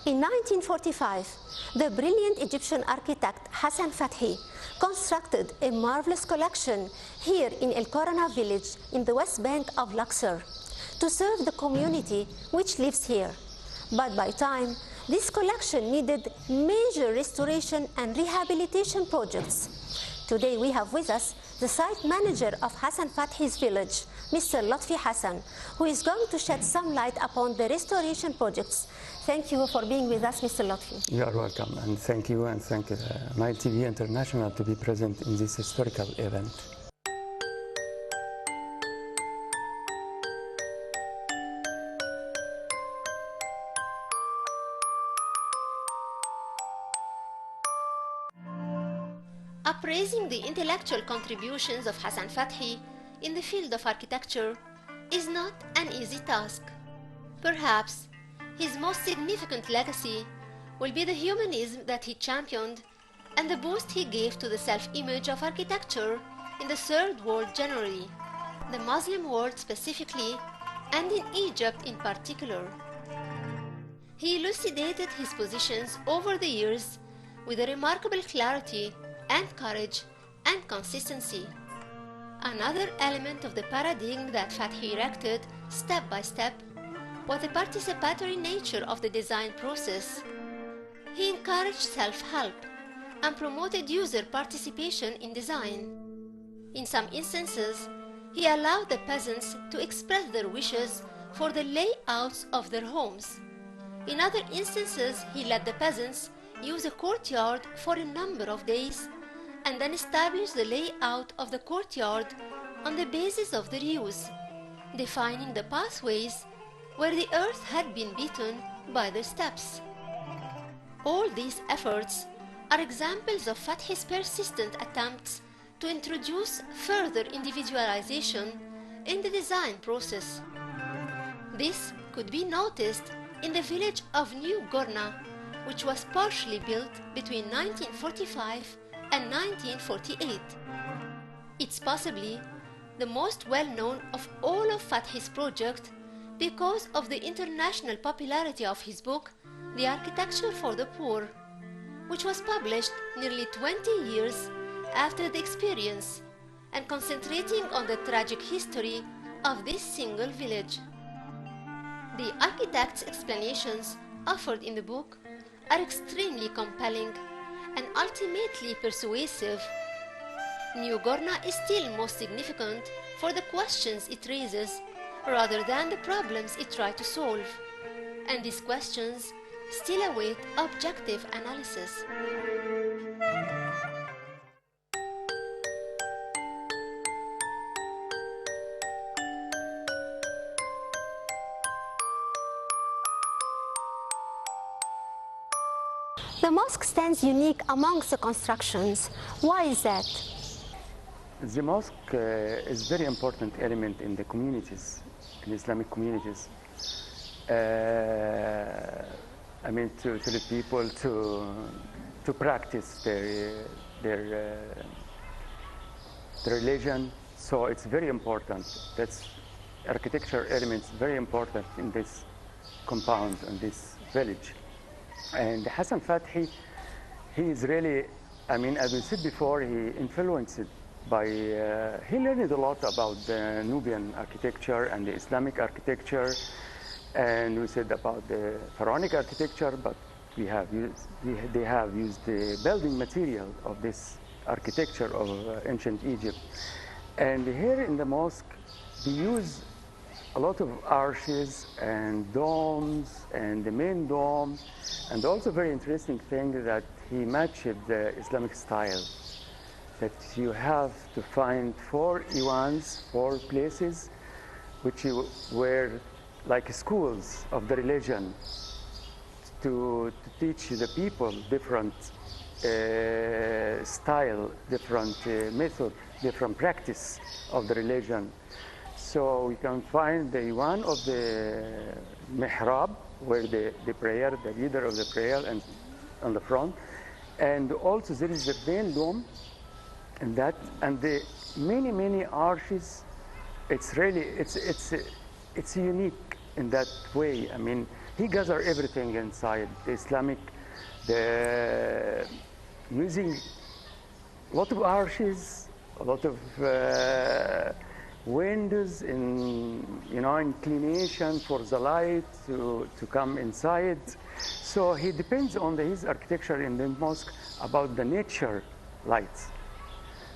In 1945, the brilliant Egyptian architect Hassan Fathi constructed a marvelous collection here in El Korana village in the west bank of Luxor to serve the community which lives here. But by time, this collection needed major restoration and rehabilitation projects. Today we have with us the site manager of Hassan Fathi's village, Mr. Lotfi Hassan, who is going to shed some light upon the restoration projects. Thank you for being with us, Mr. Lotfi. You are welcome, and thank you, and thank Nile TV International to be present in this historical event. Appraising the intellectual contributions of Hassan Fathi in the field of architecture is not an easy task. Perhaps his most significant legacy will be the humanism that he championed and the boost he gave to the self-image of architecture in the Third World generally, the Muslim world specifically, and in Egypt in particular. He elucidated his positions over the years with a remarkable clarity and courage and consistency. Another element of the paradigm that Fathi erected step by step was the participatory nature of the design process. He encouraged self-help and promoted user participation in design. In some instances, he allowed the peasants to express their wishes for the layouts of their homes. In other instances, he let the peasants use a courtyard for a number of days and then establish the layout of the courtyard on the basis of their use, defining the pathways where the earth had been beaten by the steps. All these efforts are examples of Fathi's persistent attempts to introduce further individualization in the design process. This could be noticed in the village of New Gorna, which was partially built between 1945 and 1948. It's possibly the most well-known of all of Fathi's projects because of the international popularity of his book, The Architecture for the Poor, which was published nearly 20 years after the experience and concentrating on the tragic history of this single village. The architect's explanations offered in the book are extremely compelling and ultimately persuasive. New Gorna is still most significant for the questions it raises rather than the problems it tries to solve, and these questions still await objective analysis. The mosque stands unique amongst the constructions. Why is that? The mosque is a very important element in the communities, in Islamic communities. I mean, to the people to practice their religion. So it's very important. That's architecture elements very important in this compound, in this village. And Hassan Fathi, he is really, I mean, as we said before, he influenced by, he learned a lot about the Nubian architecture and the Islamic architecture. And we said about the pharaonic architecture, but they have used the building material of this architecture of ancient Egypt. And here in the mosque, they use a lot of arches and domes and the main dome, and also very interesting thing that he matched the Islamic style, that you have to find 4 iwans, 4 places which were like schools of the religion to teach the people different style, different method, different practice of the religion. So we can find the iwan of the mihrab, where the prayer, the leader of the prayer, and on the front, and also there is the main dome, and that, and the many arches. It's really it's unique in that way. I mean, He gathered everything inside the Islamic, the using a lot of arches, a lot of windows in inclination for the light to come inside. So he depends on his architecture in the mosque about the nature lights.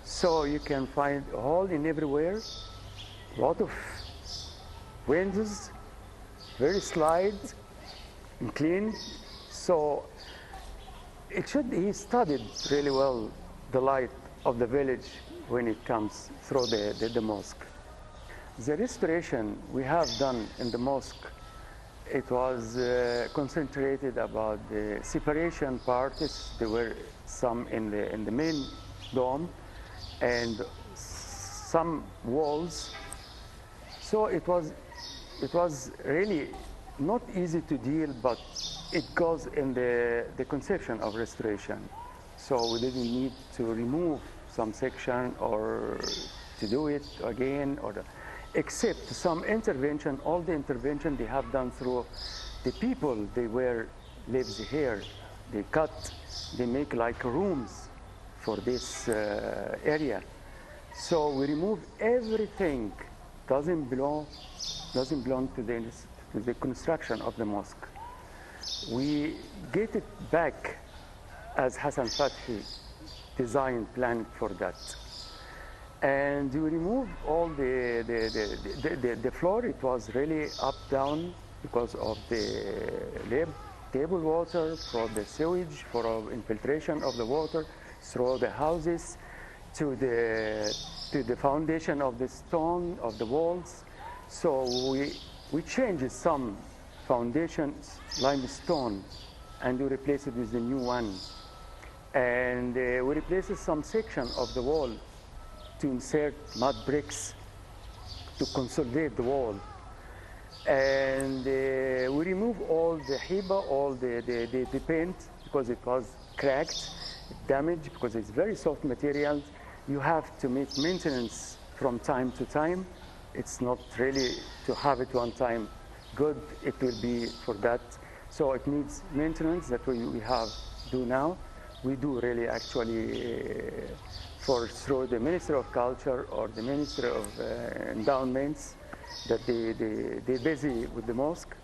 So you can find a hole in everywhere, a lot of windows, very slide, and clean. So he studied really well the light of the village when it comes through the mosque. The restoration we have done in the mosque, it was concentrated about the separation parts. There were some in the main dome and some walls. So it was really not easy to deal, but it goes in the conception of restoration. So we didn't need to remove some section or to do it again, except some intervention. All the intervention they have done through the people lives here. They make like rooms for this area. So we remove everything doesn't belong to the construction of the mosque. We get it back as Hassan Fathy designed, planned for that. And we removed all the floor. It was really up, down because of the table water, for the sewage, for infiltration of the water through the houses to the foundation of the stone of the walls. So we changed some foundations, limestone, and we replaced it with the new one. And we replaced some section of the wall to insert mud bricks to consolidate the wall. And we remove all the hiba, all the paint, because it was cracked, damaged, because it's very soft material. You have to make maintenance from time to time. It's not really to have it one time good. It will be for that. So it needs maintenance that we do now. We do really actually through the Ministry of Culture or the Ministry of Endowments that they're busy with the mosque.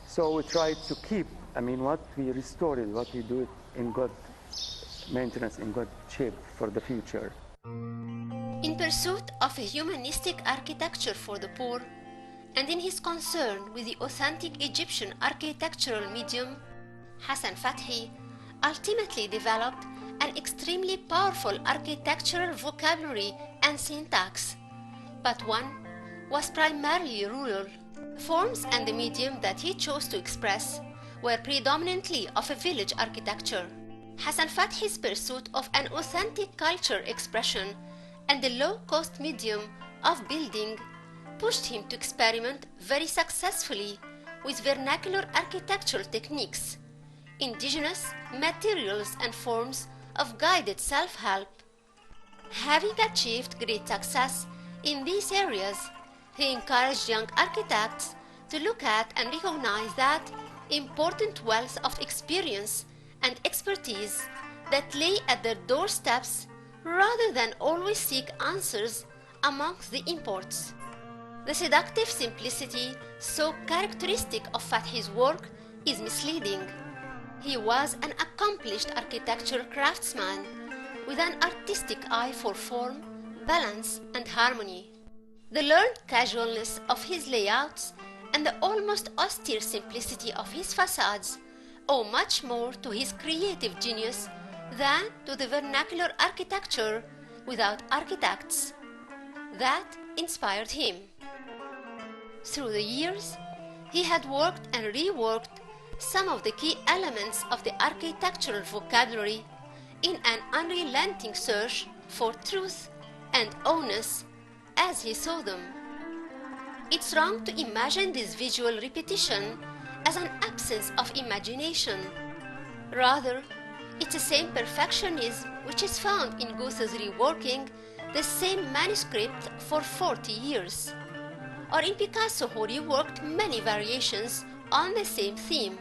So we try to keep, what we restored, what we do in good maintenance, in good shape for the future. In pursuit of a humanistic architecture for the poor, and in his concern with the authentic Egyptian architectural medium, Hassan Fathy ultimately developed an extremely powerful architectural vocabulary and syntax, but one was primarily rural. Forms and the medium that he chose to express were predominantly of a village architecture. Hassan Fathy's pursuit of an authentic culture expression and the low-cost medium of building pushed him to experiment very successfully with vernacular architectural techniques, indigenous materials and forms of guided self-help. Having achieved great success in these areas, he encouraged young architects to look at and recognize that important wealth of experience and expertise that lay at their doorsteps rather than always seek answers amongst the imports. The seductive simplicity so characteristic of Fathy's work is misleading. He was an accomplished architectural craftsman with an artistic eye for form, balance, and harmony. The learned casualness of his layouts and the almost austere simplicity of his facades owe much more to his creative genius than to the vernacular architecture without architects that inspired him. Through the years, he had worked and reworked some of the key elements of the architectural vocabulary in an unrelenting search for truth and oneness as he saw them. It's wrong to imagine this visual repetition as an absence of imagination. Rather, it's the same perfectionism which is found in Goethe's reworking the same manuscript for 40 years, or in Picasso who reworked many variations on the same theme,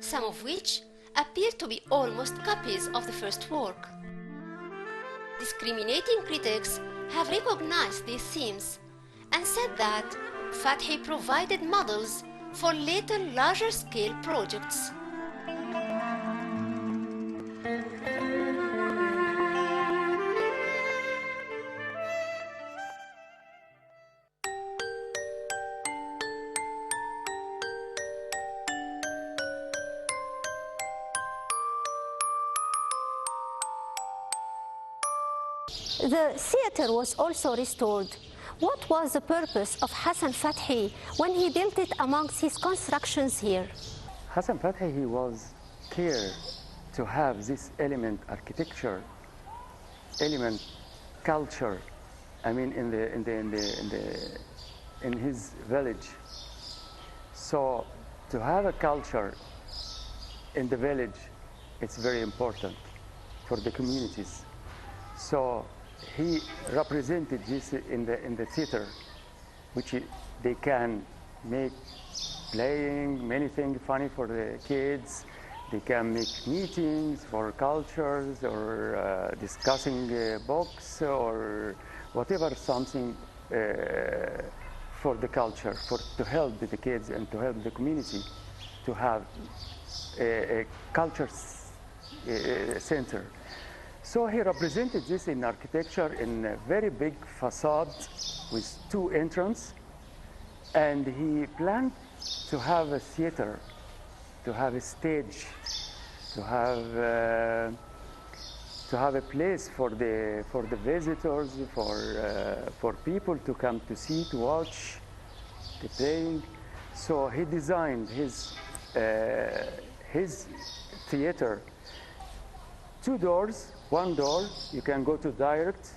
some of which appear to be almost copies of the first work. Discriminating critics have recognized these themes and said that Fathi provided models for later larger-scale projects. The theater was also restored. What was the purpose of Hassan Fathi when he built it amongst his constructions here? Hassan Fathi, he was care to have this element, architecture, element, culture. I mean, in his village. So to have a culture in the village, it's very important for the communities. So he represented this in the theater, which they can make playing many things funny for the kids. They can make meetings for cultures or discussing books or whatever, something for the culture, to help the kids and to help the community to have a culture center. So he represented this in architecture in a very big facade with 2 entrances, and he planned to have a theater, to have a stage, to have a place for the visitors, for people to come to see, to watch the playing. So he designed his theater, 2 doors. One door, you can go to direct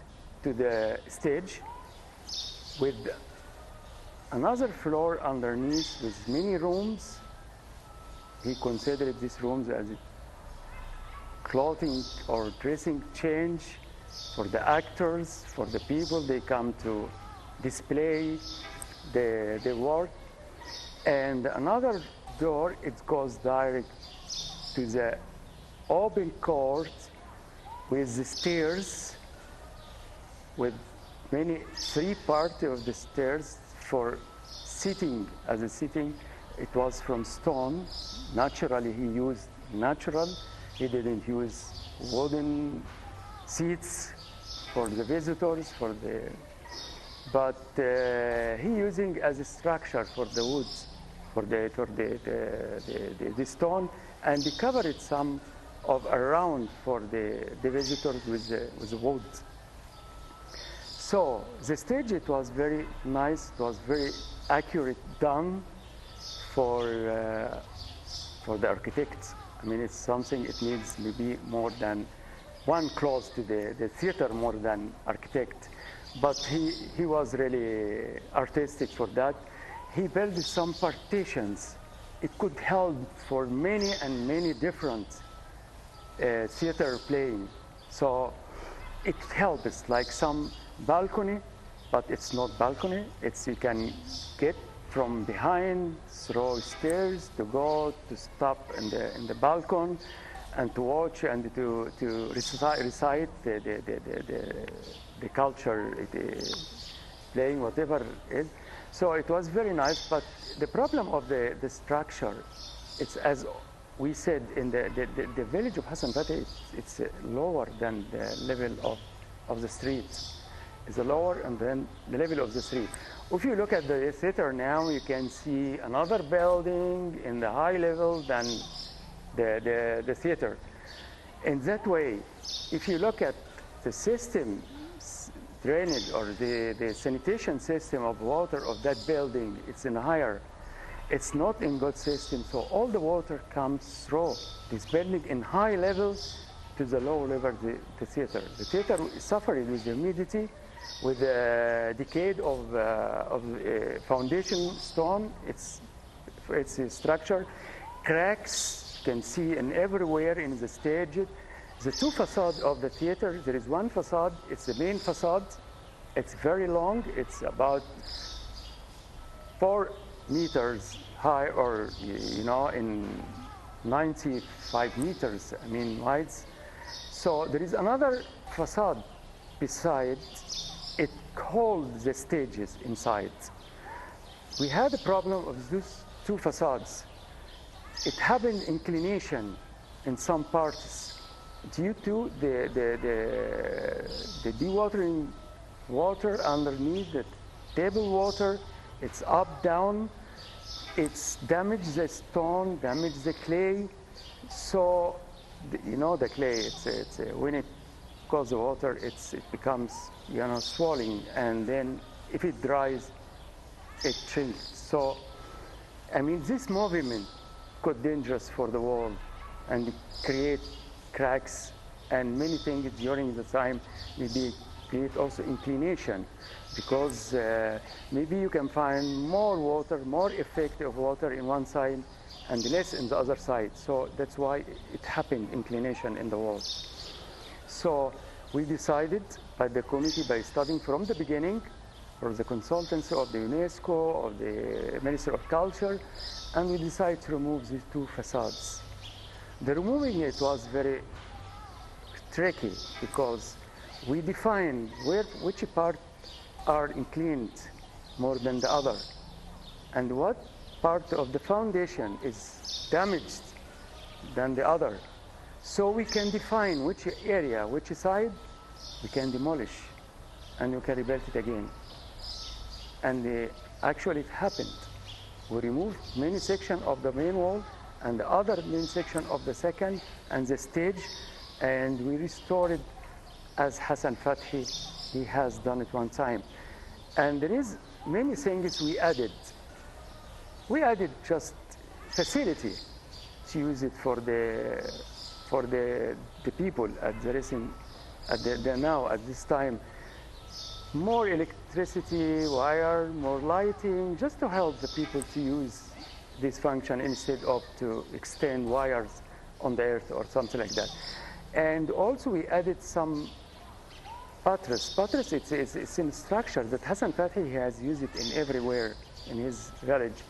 to the stage with another floor underneath with many rooms. He considered these rooms as clothing or dressing change for the actors, for the people. They come to display the work. And another door, it goes direct to the open court with the stairs, with 3 parts of the stairs for sitting. As a sitting, it was from stone. Naturally, he used natural. He didn't use wooden seats for the visitors, but he using as a structure for the wood, for the stone, and he covered some of around for the visitors with the wood. So the stage, it was very nice. It was very accurate done for the architects. I mean, it's something, it needs maybe more than one close to the theater more than architect. But he was really artistic for that. He built some partitions. It could help for many and many different theater playing. So it helps, like some balcony, but it's not balcony. It's, you can get from behind through stairs to go to stop in the balcony and to watch and to recite the culture, playing whatever it is. So it was very nice, but the problem of the structure, it's as we said in the village of Hassan Fathi, it's lower than the level of the street. It's lower and then the level of the street. If you look at the theater now, you can see another building in the high level than the theater. In that way, if you look at the system, drainage or the sanitation system of water of that building, it's in higher. It's not in good system, so all the water comes through this building in high level to the low level, the theater. The theater suffered with the humidity, with the decay of foundation stone, its structure, cracks, you can see in everywhere in the stage. The 2 facades of the theater, there is one facade, it's the main facade. It's very long, it's about 4 meters high, or in 95 meters, wide. So there is another facade beside. It holds the stages inside. We had a problem of these two facades. It happened inclination in some parts due to the dewatering water underneath the table water. It's up, down. It's damaged the stone, damaged the clay. So, the clay, when it goes the water, it becomes, swelling, and then if it dries, it shrinks. So, this movement could dangerous for the wall and create cracks and many things during the time. Maybe create also inclination, because maybe you can find more water, more effect of water in one side and less in the other side. So that's why it happened, inclination in the wall. So we decided by the committee, by studying from the beginning, or the consultancy of the UNESCO, of the Ministry of Culture, and we decided to remove these two facades. The removing it was very tricky, because we defined which part are inclined more than the other, and what part of the foundation is damaged than the other. So we can define which area, which side we can demolish, and we can rebuild it again. And actually it happened. We removed many sections of the main wall and the other main section of the second and the stage, and we restored it as Hassan Fathy, he has done it one time. And there is many things we added. We added just facility to use it for the people at the recent, at this time. More electricity, wire, more lighting, just to help the people to use this function instead of to extend wires on the earth or something like that. And also we added some buttress. Buttress, it's a structure that Hassan Fathy has used it in everywhere in his village.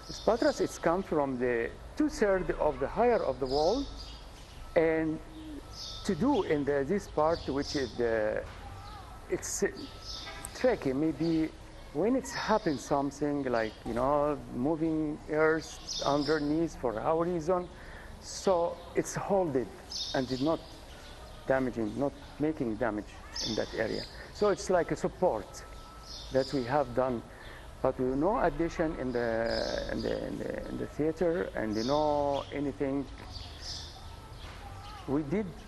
This buttress, it's come from the 2/3 of the higher of the wall, and to do in this part, which is it's tricky. Maybe when it's happened something like, moving earth underneath for our reason, so it's holded and did not damaging, not making damage in that area. So it's like a support that we have done, but with no addition in the theater and no anything. We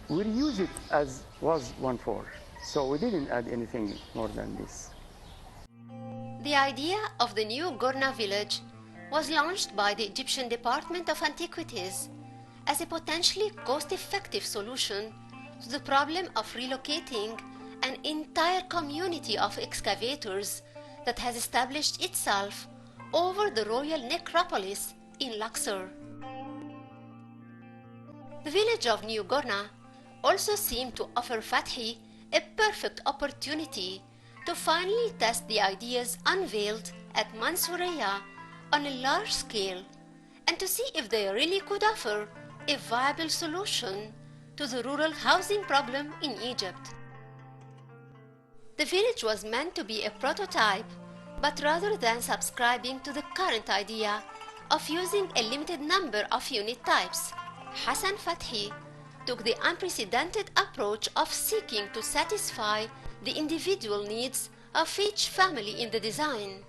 reuse it as was 1/4. So we didn't add anything more than this. The idea of the new Gorna village was launched by the Egyptian Department of Antiquities as a potentially cost-effective solution to the problem of relocating an entire community of excavators that has established itself over the royal necropolis in Luxor. The village of New Gorna also seemed to offer Fathy a perfect opportunity to finally test the ideas unveiled at Mansouriya on a large scale and to see if they really could offer a viable solution to the rural housing problem in Egypt. The village was meant to be a prototype, but rather than subscribing to the current idea of using a limited number of unit types, Hassan Fathy took the unprecedented approach of seeking to satisfy the individual needs of each family in the design.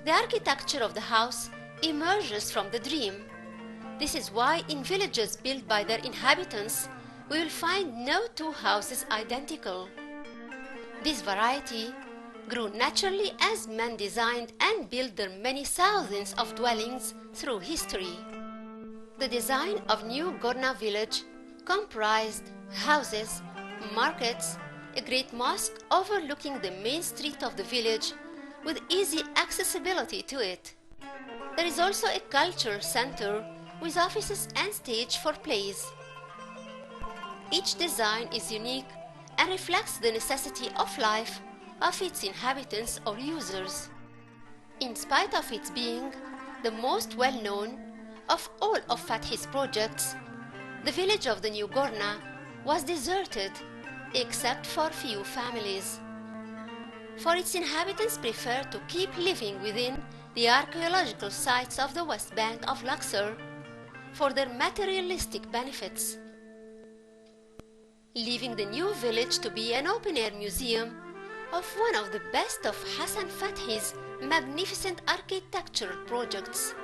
The architecture of the house emerges from the dream. This is why in villages built by their inhabitants, we will find no two houses identical. This variety grew naturally as men designed and built their many thousands of dwellings through history. The design of New Gorna village comprised houses, markets, a great mosque overlooking the main street of the village with easy accessibility to it. There is also a culture center with offices and stage for plays. Each design is unique and reflects the necessity of life of its inhabitants or users. In spite of its being the most well-known of all of Fathi's projects, the village of the New Gorna was deserted except for few families. For its inhabitants preferred to keep living within the archaeological sites of the West Bank of Luxor for their materialistic benefits, leaving the new village to be an open-air museum of one of the best of Hassan Fathi's magnificent architectural projects.